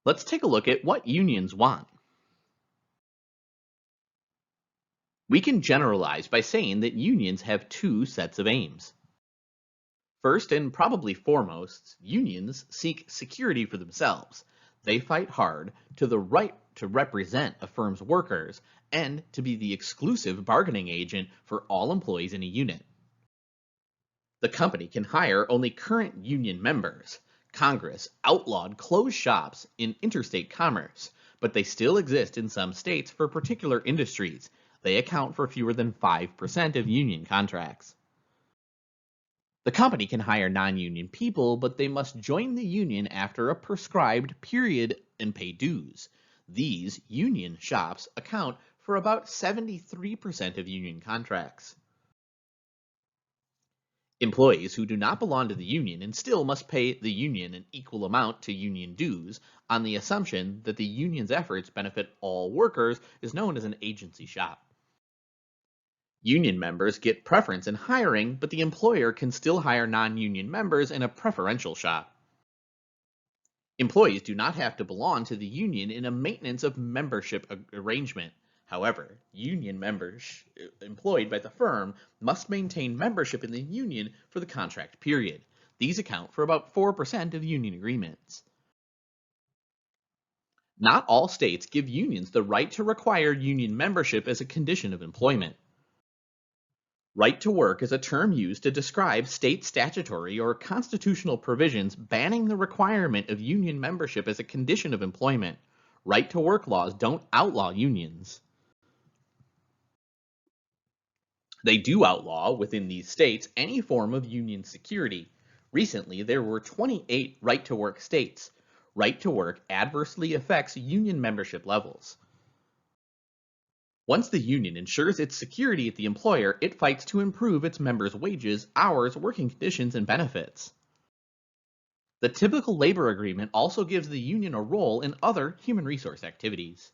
Let's take a look at what unions want. We can generalize by saying that unions have two sets of aims. First, and probably foremost, unions seek security for themselves. They fight hard to the right to represent a firm's workers and to be the exclusive bargaining agent for all employees in a unit. The company can hire only current union members. Congress outlawed closed shops in interstate commerce, but they still exist in some states for particular industries. They account for fewer than 5% of union contracts. The company can hire non-union people, but they must join the union after a prescribed period and pay dues. These union shops account for about 73% of union contracts. Employees who do not belong to the union and still must pay the union an equal amount to union dues on the assumption that the union's efforts benefit all workers is known as an agency shop. Union members get preference in hiring, but the employer can still hire non-union members in a preferential shop. Employees do not have to belong to the union in a maintenance of membership arrangement. However, union members employed by the firm must maintain membership in the union for the contract period. These account for about 4% of union agreements. Not all states give unions the right to require union membership as a condition of employment. Right to work is a term used to describe state statutory or constitutional provisions banning the requirement of union membership as a condition of employment. Right to work laws don't outlaw unions. They do outlaw, within these states, any form of union security. Recently, there were 28 right to work states. Right to work adversely affects union membership levels. Once the union ensures its security at the employer, it fights to improve its members' wages, hours, working conditions, and benefits. The typical labor agreement also gives the union a role in other human resource activities.